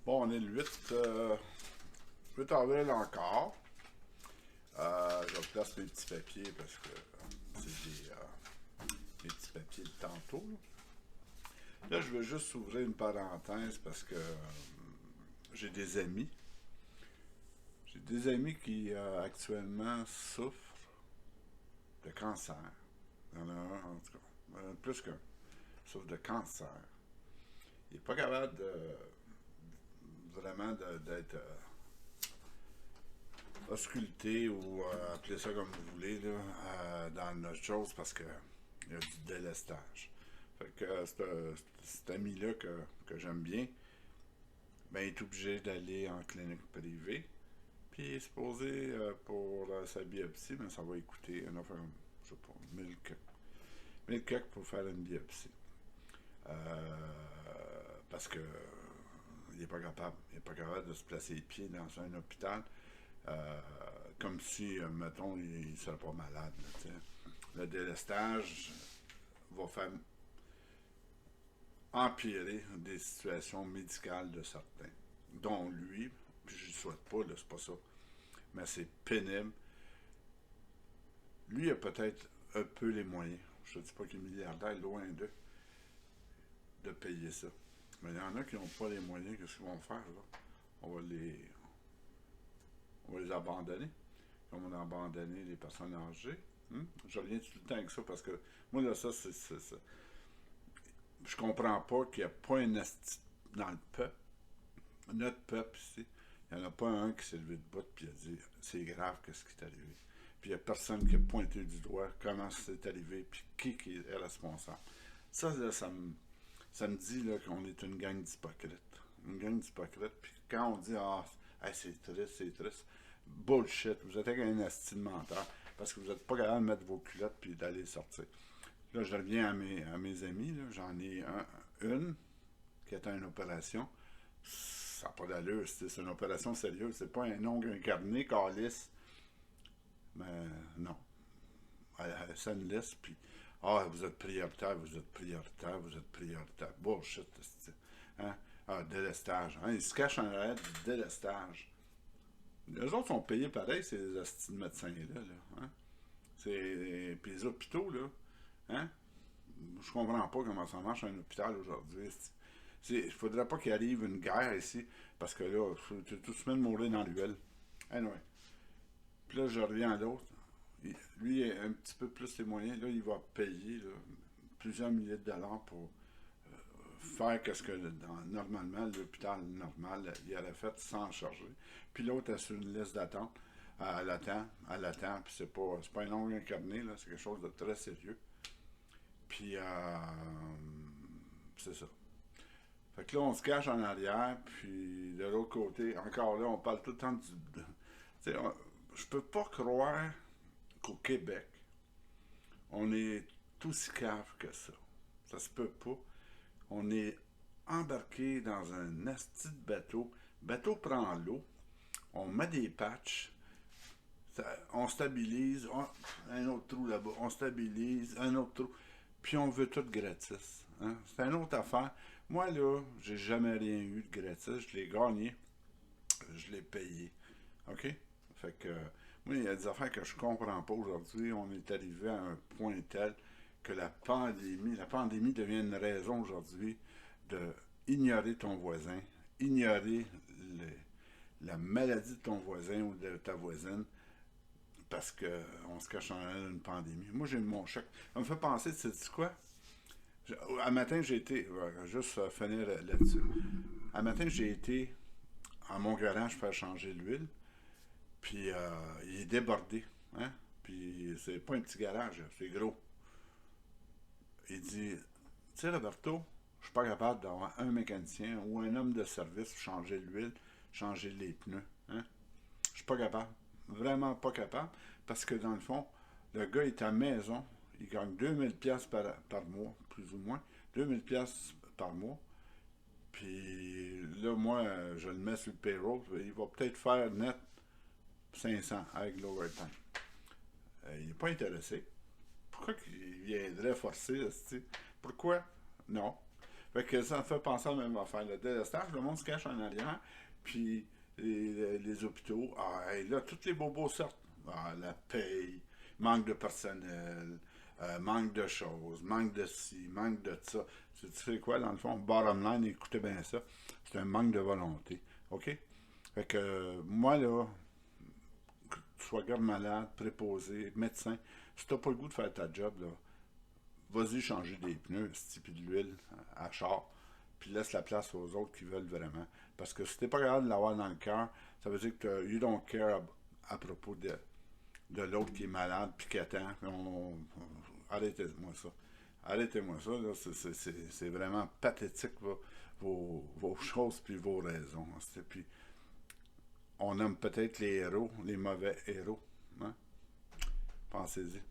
Bon, on est le 8 avril encore. Je place mes petits papiers parce que c'est mes petits papiers de tantôt. Là, je veux juste ouvrir une parenthèse parce que j'ai des amis. J'ai des amis qui actuellement souffrent de cancer. Il y en a un, en tout cas. Plus qu'un. Souffre de cancer. Il n'est pas capable vraiment d'être ausculté ou appelez ça comme vous voulez là, dans notre chose parce qu'il y a du délestage. Fait que cet ami-là que j'aime bien, ben, il est obligé d'aller en clinique privée. Puis il est supposé pour sa biopsie, mais ça va coûter une affaire, je sais pas, 1000 quelques pour faire une biopsie. Parce que il n'est pas capable. Il n'est pas capable de se placer les pieds dans un hôpital. Euh, Comme si, mettons, il ne serait pas malade. Là, le délestage va faire empirer des situations médicales de certains, dont lui, puis je ne souhaite pas, là, c'est pas ça, mais c'est pénible. Lui a peut-être un peu les moyens, je ne dis pas qu'il est milliardaire, loin d'eux, de payer ça. Mais il y en a qui n'ont pas les moyens, qu'est-ce qu'ils vont faire, là? On va les, on va les abandonner, comme on a abandonné les personnes âgées. Je reviens tout le temps avec ça parce que moi, là, ça, je comprends pas qu'il n'y a pas un asti dans le peuple, notre peuple ici, il n'y en a pas un qui s'est levé de bout et a dit c'est grave qu'est-ce qui est arrivé. Puis il n'y a personne qui a pointé du doigt comment c'est arrivé puis qui est responsable. Ça, là, ça me dit là, qu'on est une gang d'hypocrites. Une gang d'hypocrites. Puis quand on dit hey, c'est triste, bullshit, vous êtes avec un asti de menteur parce que vous n'êtes pas capable de mettre vos culottes puis d'aller sortir. Là, je reviens à mes amis. J'en ai une qui est une opération. Ça n'a pas d'allure. C'est une opération sérieuse. C'est pas un ongle incarné, calice. Mais non. Elle s'en laisse, puis vous êtes prioritaire, vous êtes prioritaire, vous êtes prioritaire. Bullshit, c'est. Hein? Délestage. Hein? Ils se cachent en arrière du délestage. Les autres sont payés pareil, ces astis de médecins-là. Là, hein? Puis les hôpitaux, là, hein? Je comprends pas comment ça marche un hôpital aujourd'hui. Il faudrait pas qu'il arrive une guerre ici, parce que là, tu tout se met de mourir dans l'huile. Anyway. Puis là, je reviens à l'autre. Lui, il a un petit peu plus les moyens. Là, il va payer là, plusieurs milliers de dollars pour faire ce que normalement, l'hôpital normal, il aurait fait sans charger. Puis l'autre est sur une liste d'attente. Elle attend, puis c'est pas un ongle incarné, là, c'est quelque chose de très sérieux. Puis, c'est ça. Fait que là, on se cache en arrière, puis de l'autre côté, encore là, on parle tout le temps du. Tu sais, je peux pas croire qu'au Québec, on est aussi cave que ça. Ça se peut pas. On est embarqué dans un asti de bateau. Le bateau prend l'eau, on met des patchs, on stabilise, un autre trou là-bas, on stabilise, un autre trou, puis on veut tout gratis. Hein? C'est une autre affaire. Moi, là, j'ai jamais rien eu de gratis. Je l'ai gagné, je l'ai payé. OK? Fait que, moi, il y a des affaires que je comprends pas aujourd'hui. On est arrivé à un point tel que la pandémie devient une raison aujourd'hui de ignorer ton voisin, ignorer la maladie de ton voisin ou de ta voisine parce qu'on se cache en une pandémie. Moi, j'ai mon chèque. Ça me fait penser, tu sais quoi? Un matin, j'ai été, juste finir là-dessus. Un matin, j'ai été à mon garage faire changer l'huile, puis il est débordé. Hein? Puis c'est pas un petit garage, c'est gros. Il dit, tu sais, Roberto, je suis pas capable d'avoir un mécanicien ou un homme de service pour changer l'huile, changer les pneus. Hein? Je suis pas capable. Vraiment pas capable. Parce que dans le fond, le gars est à la maison. Il gagne 2000$ par mois, plus ou moins. 2000$ par mois. Puis là, moi, je le mets sur le payroll. Il va peut-être faire net 500 avec l'overtime. Il n'est pas intéressé. Pourquoi il viendrait forcer? Pourquoi? Non. Fait que ça me fait penser à la même affaire. Le délestage, le monde se cache en arrière, puis les hôpitaux, hey, là, tous les bobos sortent. La paye, manque de personnel, manque de choses, manque de ci, manque de ça. Tu sais quoi, dans le fond, bottom line, écoutez bien ça, c'est un manque de volonté. OK? Fait que moi, là, que tu sois garde-malade, préposé, médecin, si t'as pas le goût de faire ta job, là, vas-y changer des pneus, puis de l'huile à char, puis laisse la place aux autres qui veulent vraiment. Parce que si t'es pas capable de l'avoir dans le cœur, ça veut dire que you don't care à propos de l'autre qui est malade puis qui attend. Arrêtez-moi ça. Arrêtez-moi ça, là, c'est vraiment pathétique vos choses puis vos raisons. Puis on aime peut-être les héros, les mauvais héros. Hein? Pensez-y.